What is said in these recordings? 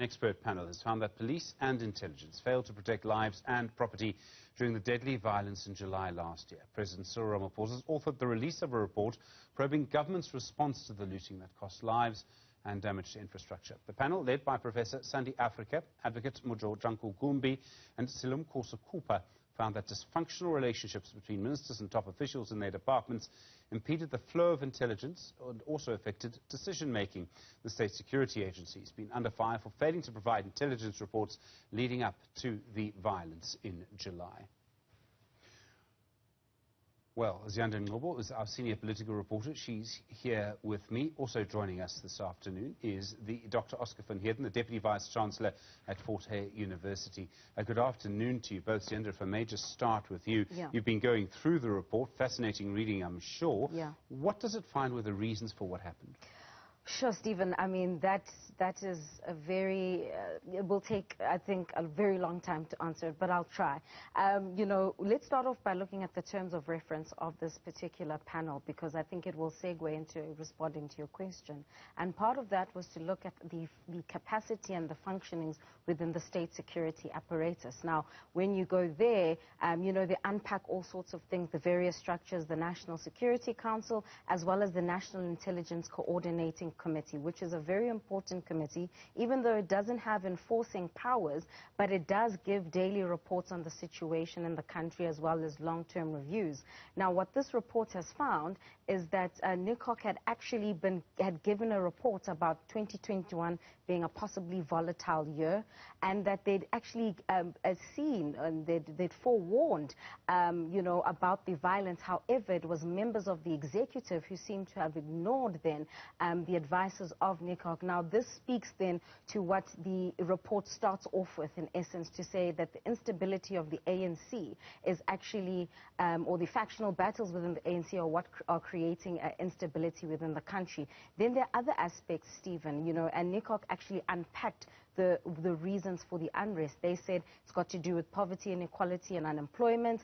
An expert panel has found that police and intelligence failed to protect lives and property during the deadly violence in July last year. President Cyril Ramaphosa has authored the release of a report probing government's response to the looting that cost lives and damage to infrastructure. The panel, led by Professor Afrika, Advocate Mojo Janku Gumbi and Silum Kosa Kupa, found that dysfunctional relationships between ministers and top officials in their departments impeded the flow of intelligence and also affected decision-making. The State Security Agency has been under fire for failing to provide intelligence reports leading up to the violence in July. Well, Ziyanda Ngobo is our senior political reporter. She's here with me. Also joining us this afternoon is Dr. Oscar van Heerden, the Deputy Vice-Chancellor at Fort Hare University. Good afternoon to you both. Ziyanda, if I may just start with you. Yeah. You've been going through the report. Fascinating reading, I'm sure. Yeah. What does it find were the reasons for what happened? Sure, Stephen. I mean, that is a very, it will take, I think, a very long time to answer it, but I'll try. You know, let's start off by looking at the terms of reference of this particular panel, because I think it will segue into responding to your question. And part of that was to look at the capacity and the functionings within the state security apparatus. Now, when you go there, you know, they unpack all sorts of things, the various structures, the National Security Council, as well as the National Intelligence Coordinating Committee, which is a very important committee, even though it doesn't have enforcing powers, but it does give daily reports on the situation in the country as well as long-term reviews. Now, what this report has found is that NICOC had actually had given a report about 2021 being a possibly volatile year, and that they'd actually seen and they'd forewarned, you know, about the violence. However, it was members of the executive who seemed to have ignored then the advices of NICOC. Now, this speaks then to what the report starts off with, in essence, to say that the instability of the ANC is actually, or the factional battles within the ANC are what are creating instability within the country. Then there are other aspects, Stephen, you know, and NICOC actually unpacked the reasons for the unrest. They said it's got to do with poverty, inequality and unemployment,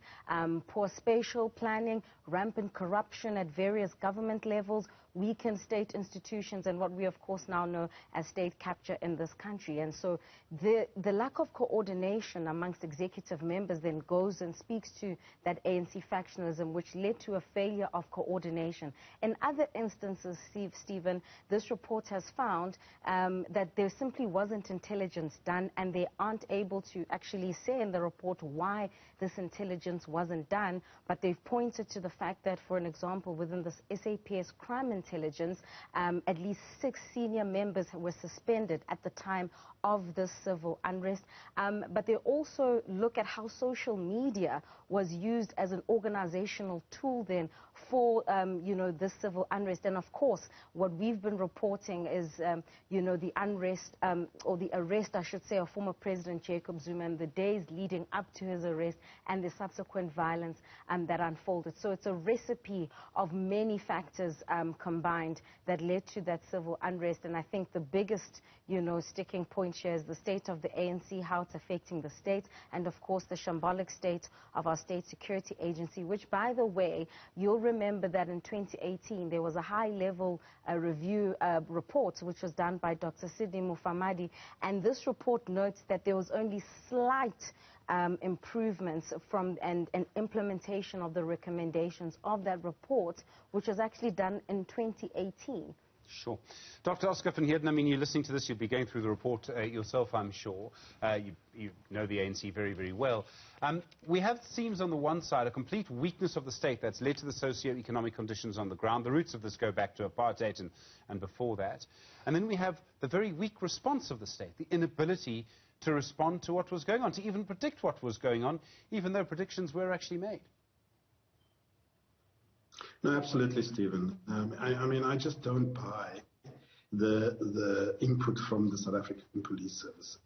poor spatial planning, rampant corruption at various government levels, weakened state institutions, and what we of course now know as state capture in this country. And so the lack of coordination amongst executive members then goes and speaks to that ANC factionalism, which led to a failure of coordination. In other instances, Stephen, this report has found that there simply wasn't intelligence done, and they aren't able to actually say in the report why this intelligence wasn't done, but they've pointed to the fact that, for an example, within this SAPS crime intelligence, at least 6 senior members were suspended at the time of this civil unrest. But they also look at how social media was used as an organizational tool then for, you know, this civil unrest. And of course, what we've been reporting is, you know, the unrest, or the arrest, I should say, of former President Jacob Zuma, and the days leading up to his arrest and the subsequent violence that unfolded. So it's a recipe of many factors combined that led to that civil unrest. And I think the biggest, you know, sticking point here is the state of the ANC, how it's affecting the state, and of course the shambolic state of our State Security Agency, which, by the way, you'll remember that in 2018 there was a high-level review report which was done by Dr. Sidney Mufamadi, and this report notes that there was only slight improvements from and implementation of the recommendations of that report, which was actually done in 2018. Sure. Dr. Oscar van Heerden, I mean, you're listening to this, you'll be going through the report yourself, I'm sure. You know the ANC very, very well. We have, it seems, on the one side, a complete weakness of the state that's led to the socio-economic conditions on the ground. The roots of this go back to apartheid and before that. And then we have the very weak response of the state, the inability to respond to what was going on, to even predict what was going on, even though predictions were actually made. No, absolutely, Stephen. I mean, I just don't buy the input from the South African Police Service.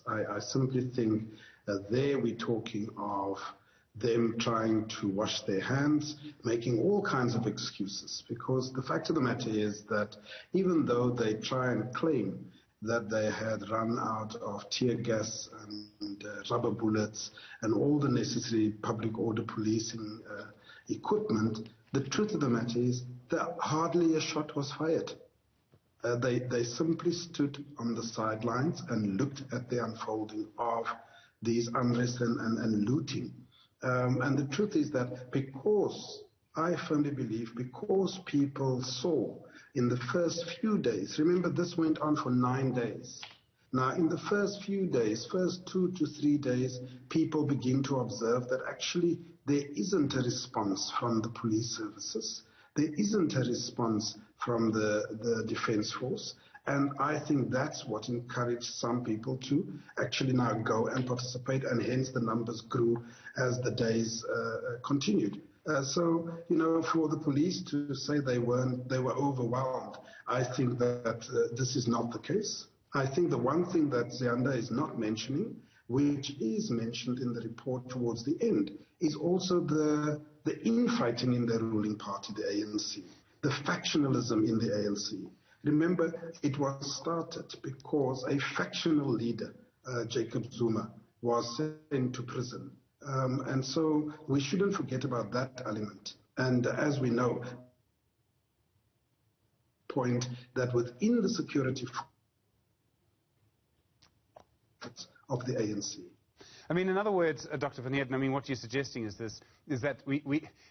I simply think that there we're talking of them trying to wash their hands, making all kinds of excuses, because the fact of the matter is that even though they try and claim that they had run out of tear gas and rubber bullets and all the necessary public order policing equipment, the truth of the matter is that hardly a shot was fired. They simply stood on the sidelines and looked at the unfolding of these unrest and looting. And the truth is that because, I firmly believe, because people saw in the first few days, remember this went on for 9 days. Now, in the first few days, first 2 to 3 days, people begin to observe that actually there isn't a response from the police services. There isn't a response from the defense force. And I think that's what encouraged some people to actually now go and participate, and hence the numbers grew as the days continued. So, for the police to say they were overwhelmed, I think that this is not the case. I think the one thing that Ziyanda is not mentioning, which is mentioned in the report towards the end, is also the infighting in the ruling party, the ANC, the factionalism in the ANC. Remember, it was started because a factional leader, Jacob Zuma, was sent to prison. And so we shouldn't forget about that element. And as we know, point that within the security of the ANC. I mean, in other words, Dr. Van Heerden, I mean, what you're suggesting is that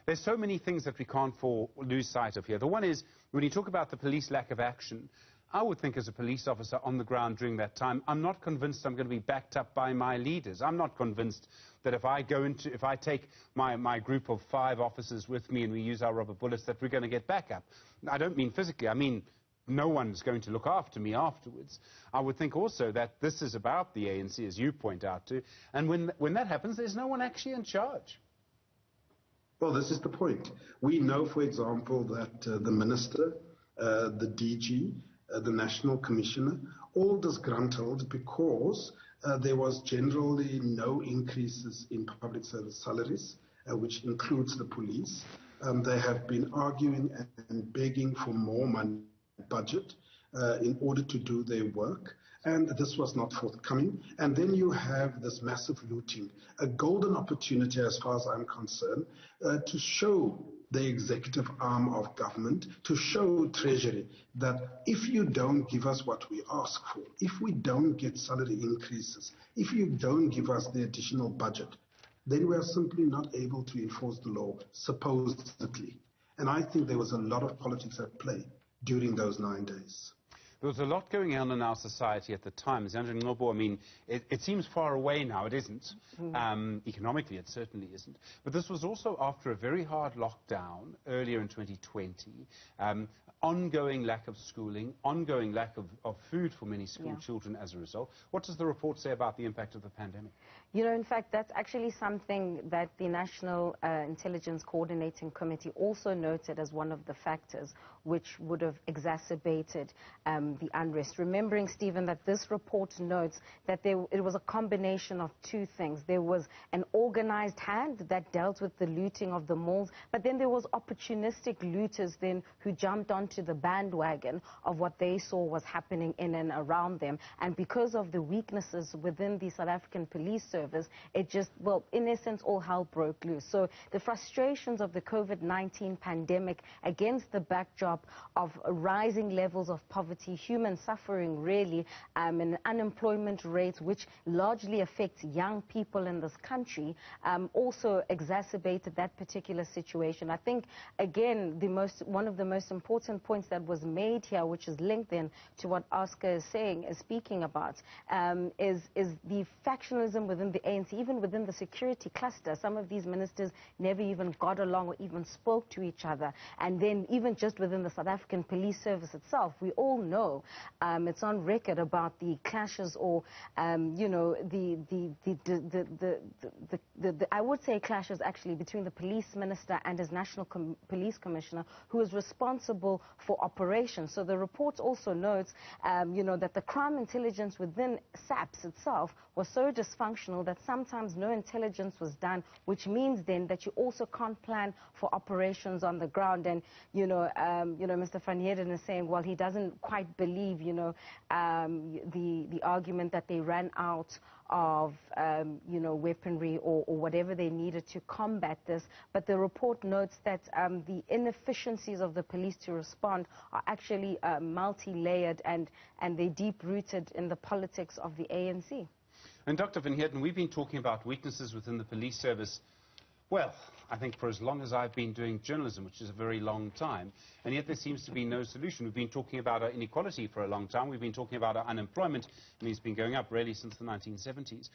there's so many things that we can't lose sight of here. The one is, when you talk about the police lack of action, I would think as a police officer on the ground during that time, I'm not convinced I'm going to be backed up by my leaders. I'm not convinced that if I take my group of 5 officers with me and we use our rubber bullets, that we're going to get backup. I don't mean physically, I mean no one's going to look after me afterwards. I would think also that this is about the ANC, as you point out to, and when that happens, there's no one actually in charge. Well, this is the point. We know, for example, that the minister, the DG, the National Commissioner, all disgruntled because there was generally no increases in public service salaries, which includes the police. They have been arguing and begging for more money budget in order to do their work, and this was not forthcoming. And then you have this massive looting, a golden opportunity as far as I'm concerned, to show the executive arm of government, to show Treasury that if you don't give us what we ask for, if we don't get salary increases, if you don't give us the additional budget, then we are simply not able to enforce the law, supposedly. And I think there was a lot of politics at play during those 9 days. There was a lot going on in our society at the time. Ziyanda Ngcobo, I mean, it seems far away now. It isn't. Economically, it certainly isn't. But this was also after a very hard lockdown earlier in 2020, ongoing lack of schooling, ongoing lack of food for many school children as a result. What does the report say about the impact of the pandemic? In fact, that's actually something that the National Intelligence Coordinating Committee also noted as one of the factors which would have exacerbated the unrest. Remembering, Stephen, that this report notes that it was a combination of 2 things. There was an organized hand that dealt with the looting of the malls, but then there was opportunistic looters then who jumped onto the bandwagon of what they saw was happening in and around them. And because of the weaknesses within the South African police service, it just, well, in essence, all hell broke loose. So the frustrations of the COVID-19 pandemic against the backdrop of rising levels of poverty, human suffering really, and unemployment rates which largely affects young people in this country, also exacerbated that particular situation. I think, again, one of the most important points that was made here, which is linked then to what Oscar is speaking about, is the factionalism within the ANC, even within the security cluster. Some of these ministers never even got along or even spoke to each other. And then even just within the South African police service itself, we all know it's on record about the clashes, or I would say clashes actually between the police minister and his national police commissioner, who is responsible for operations. So the report also notes that the crime intelligence within SAPS itself was so dysfunctional that sometimes no intelligence was done, which means then that you also can't plan for operations on the ground. And Mr. Van Heerden is saying, well, he doesn't quite believe, the argument that they ran out of, weaponry or whatever they needed to combat this. But the report notes that the inefficiencies of the police to respond are actually multi-layered and they're deep-rooted in the politics of the ANC. And Dr. Van Heerden, we've been talking about weaknesses within the police service, well, I think for as long as I've been doing journalism, which is a very long time, and yet there seems to be no solution. We've been talking about our inequality for a long time. We've been talking about our unemployment, and it's been going up really since the 1970s.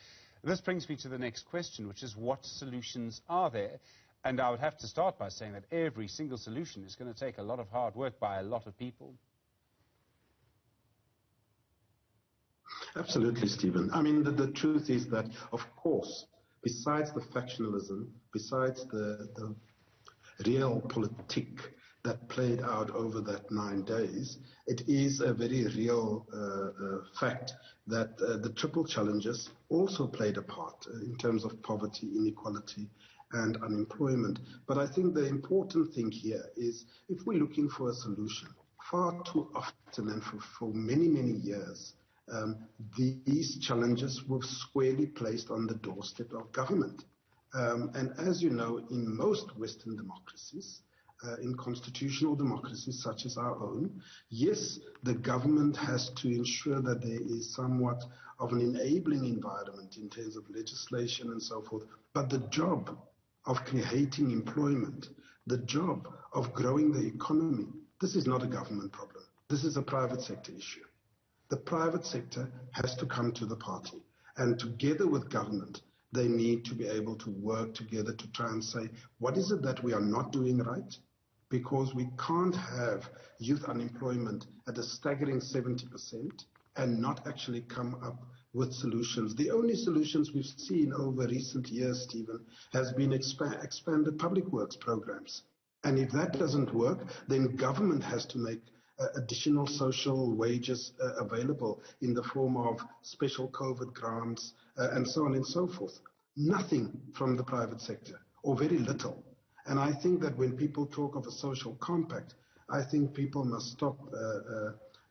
This brings me to the next question, which is what solutions are there? And I would have to start by saying that every single solution is going to take a lot of hard work by a lot of people. Absolutely, Stephen. I mean, the truth is that, of course, besides the factionalism, besides the realpolitik that played out over that 9 days, it is a very real fact that the triple challenges also played a part in terms of poverty, inequality, and unemployment. But I think the important thing here is if we're looking for a solution, far too often and for many, many years, these challenges were squarely placed on the doorstep of government. And as you know, in most Western democracies, in constitutional democracies such as our own, yes, the government has to ensure that there is somewhat of an enabling environment in terms of legislation and so forth. But the job of creating employment, the job of growing the economy, this is not a government problem. This is a private sector issue. The private sector has to come to the party, and together with government, they need to be able to work together to try and say, what is it that we are not doing right? Because we can't have youth unemployment at a staggering 70% and not actually come up with solutions. The only solutions we've seen over recent years, Stephen, has been expanded public works programs. And if that doesn't work, then government has to make additional social wages available in the form of special COVID grants and so on and so forth. Nothing from the private sector, or very little. And I think that when people talk of a social compact, I think people must stop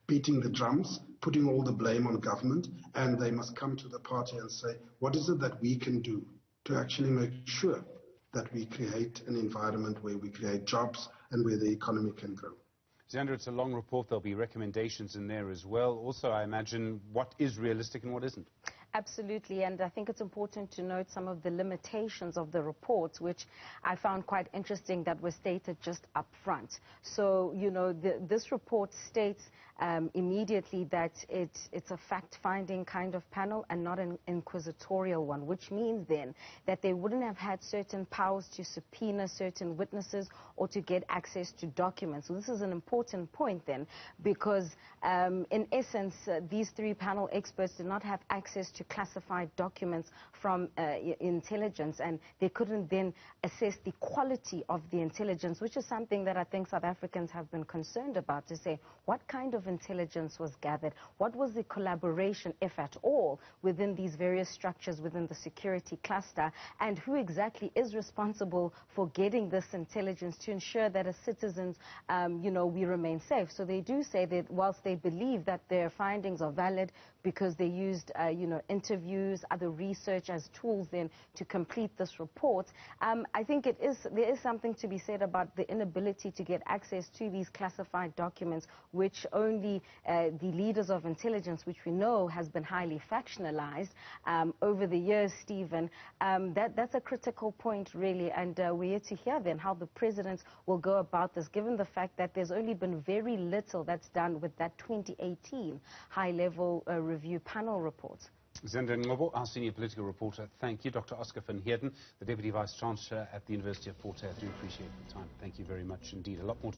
beating the drums, putting all the blame on government, and they must come to the party and say, what is it that we can do to actually make sure that we create an environment where we create jobs and where the economy can grow. Xander, it's a long report. There'll be recommendations in there as well. Also, I imagine what is realistic and what isn't. Absolutely, and I think it's important to note some of the limitations of the reports, which I found quite interesting that were stated just up front. So, this report states immediately that it's a fact-finding kind of panel and not an inquisitorial one, which means then that they wouldn't have had certain powers to subpoena certain witnesses or to get access to documents. So this is an important point then, because in essence, these three panel experts did not have access to classified documents from intelligence, and they couldn't then assess the quality of the intelligence, which is something that I think South Africans have been concerned about, to say what kind of intelligence was gathered, what was the collaboration, if at all, within these various structures within the security cluster, and who exactly is responsible for getting this intelligence to ensure that as citizens, we remain safe. So they do say that whilst they believe that their findings are valid because they used, interviews, other research as tools then to complete this report, I think there is something to be said about the inability to get access to these classified documents, which only the leaders of intelligence, which we know has been highly factionalized over the years, Stephen. That's a critical point, really, and we're here to hear then how the president will go about this, given the fact that there's only been very little that's done with that 2018 high-level review panel report. Xander Ngobo, our senior political reporter. Thank you. Dr. Oscar van Heerden, the Deputy Vice-Chancellor at the University of Port Hare. I do appreciate the time. Thank you very much indeed. A lot more